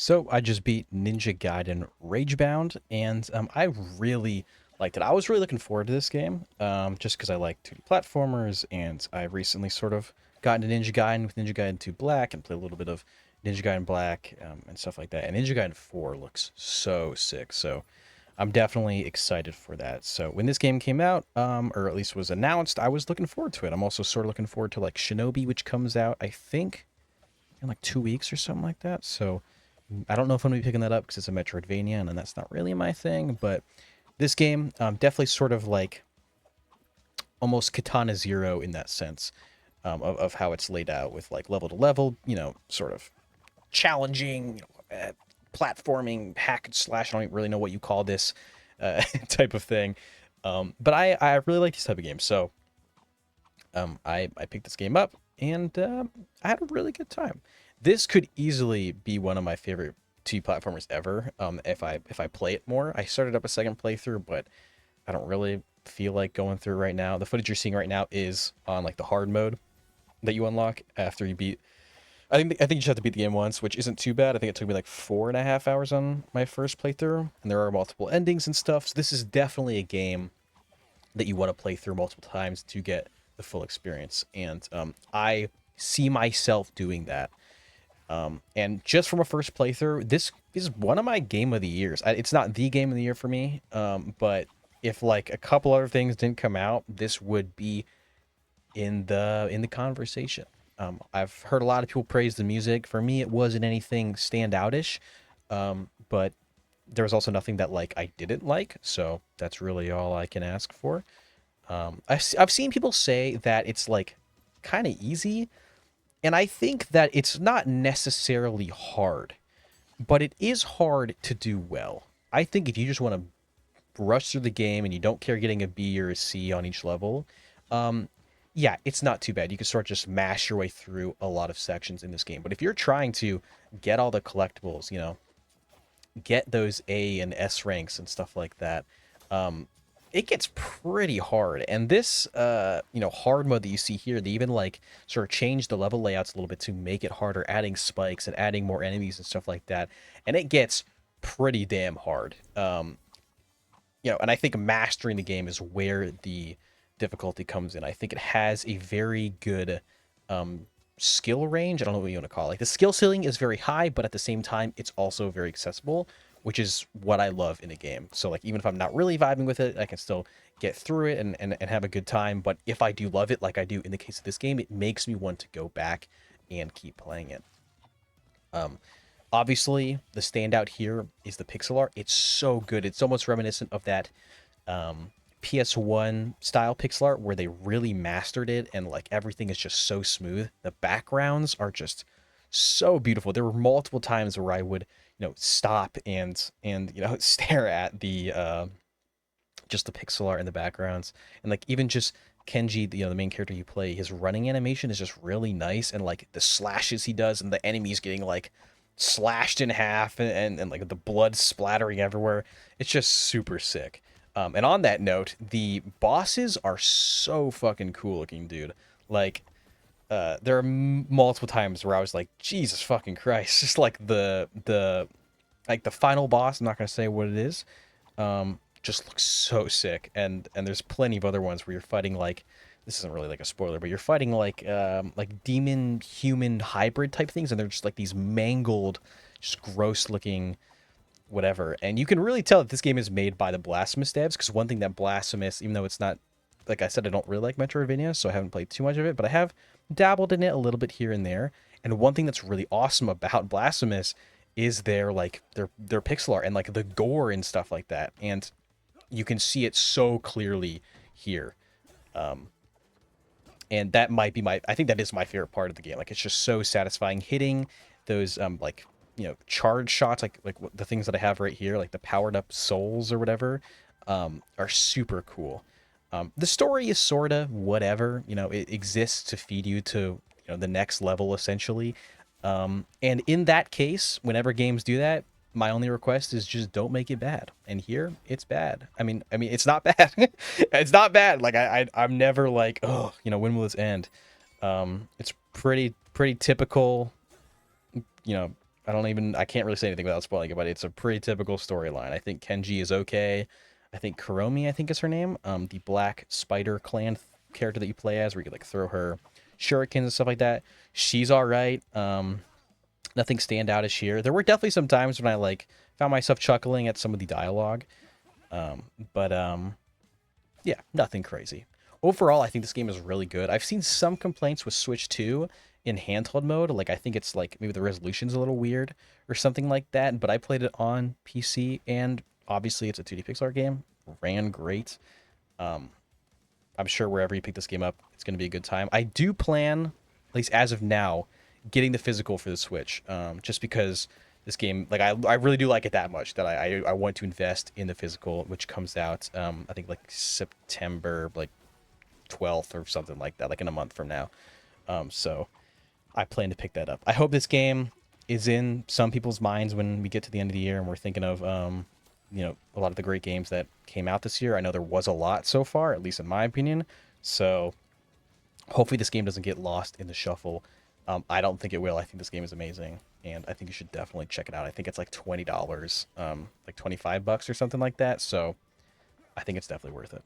So I just beat Ninja Gaiden Ragebound, and I really liked it. I was really looking forward to this game, just because I like 2D platformers, and I recently sort of got into Ninja Gaiden with Ninja Gaiden 2 Black and played a little bit of Ninja Gaiden Black and stuff like that. And Ninja Gaiden 4 looks so sick, so I'm definitely excited for that. So when this game came out, or at least was announced, I was looking forward to it. I'm also sort of looking forward to like Shinobi, which comes out, I think, in like 2 weeks or something like that. So I don't know if I'm gonna be picking that up because it's a Metroidvania, and that's not really my thing. But this game, definitely sort of like almost Katana Zero in that sense, of how it's laid out with like level to level, sort of challenging, platforming, hack and slash. I don't really know what you call this type of thing. But I really like these type of games, so I picked this game up and I had a really good time. This could easily be one of my favorite two platformers ever. If I play it more, I started up a second playthrough, but I don't really feel like going through right now. The footage you're seeing right now is on like the hard mode that you unlock after you beat. I think you just have to beat the game once, which isn't too bad. I think it took me like 4.5 hours on my first playthrough, and there are multiple endings and stuff. So this is definitely a game that you want to play through multiple times to get the full experience. And I see myself doing that. And just from a first playthrough, this is one of my game of the years. It's not the game of the year for me, but if like a couple other things didn't come out, this would be in the conversation. I've heard a lot of people praise the music. For me, it wasn't anything standoutish, but there was also nothing that like I didn't like. So that's really all I can ask for. I've seen people say that it's like kind of easy, and I think that it's not necessarily hard, but it is hard to do well. I think if you just want to rush through the game and you don't care getting a B or a C on each level, um, yeah, it's not too bad. You can sort of just mash your way through a lot of sections in this game. But if you're trying to get all the collectibles, get those A and S ranks and stuff like that, it gets pretty hard. And this, hard mode that you see here, they even like sort of change the level layouts a little bit to make it harder, adding spikes and adding more enemies and stuff like that. And it gets pretty damn hard. And I think mastering the game is where the difficulty comes in. I think it has a very good skill range. I don't know what you want to call it. Like the skill ceiling is very high, but at the same time, it's also very accessible, which is what I love in a game. So like even if I'm not really vibing with it, I can still get through it and have a good time. But if I do love it, like I do in the case of this game, it makes me want to go back and keep playing it. Um, Obviously, the standout here is the pixel art. It's so good. It's almost reminiscent of that PS1 style pixel art where they really mastered it and like everything is just so smooth. The backgrounds are just so beautiful. There were multiple times where I would, stop and stare at the just the pixel art in the backgrounds, and like even just Kenji, the main character you play, his running animation is just really nice, and like the slashes he does, and the enemies getting like slashed in half, and like the blood splattering everywhere. It's just super sick. And on that note, the bosses are so fucking cool looking, dude. Like, there are multiple times where I was like, Jesus fucking Christ, just like the final boss. I'm not gonna say what it is. Just looks so sick, and there's plenty of other ones where you're fighting like, this isn't really like a spoiler, but you're fighting like demon human hybrid type things, and they're just like these mangled, just gross looking whatever. And you can really tell that this game is made by the Blasphemous devs, because one thing that Blasphemous, even though it's not, like I said, I don't really like Metroidvania, so I haven't played too much of it, but I have dabbled in it a little bit here and there. And one thing that's really awesome about Blasphemous is their pixel art and like the gore and stuff like that. And you can see it so clearly here. And that might be I think that is my favorite part of the game. Like it's just so satisfying hitting those like charge shots, like the things that I have right here, like the powered up souls or whatever, are super cool. The story is sorta whatever, it exists to feed you to the next level essentially. And in that case, whenever games do that, my only request is just don't make it bad. And here, it's bad. I mean, it's not bad. It's not bad. Like I'm never like, oh, when will this end? It's pretty typical, you know, I can't really say anything without spoiling it, but it's a pretty typical storyline. I think Kenji is okay. I think Kuromi, I think is her name, the black spider clan character that you play as, where you like throw her shurikens and stuff like that. She's all right. Nothing standoutish here. There were definitely some times when I like found myself chuckling at some of the dialogue, um, but yeah, nothing crazy. Overall, I think this game is really good. I've seen some complaints with Switch 2 in handheld mode. Like, I think it's like maybe the resolution's a little weird or something like that. But I played it on PC, and obviously it's a 2D pixel art game. Ran great. Um, I'm sure wherever you pick this game up, it's going to be a good time. I do plan, at least as of now, getting the physical for the Switch, just because this game, like I really do like it that much that I want to invest in the physical, which comes out, I think like September like 12th or something like that, like in a month from now. So I plan to pick that up. I hope this game is in some people's minds when we get to the end of the year and we're thinking of, a lot of the great games that came out this year. I know there was a lot so far, at least in my opinion. So hopefully this game doesn't get lost in the shuffle. I don't think it will. I think this game is amazing, and I think you should definitely check it out. I think it's like $20, like $25 or something like that. So I think it's definitely worth it.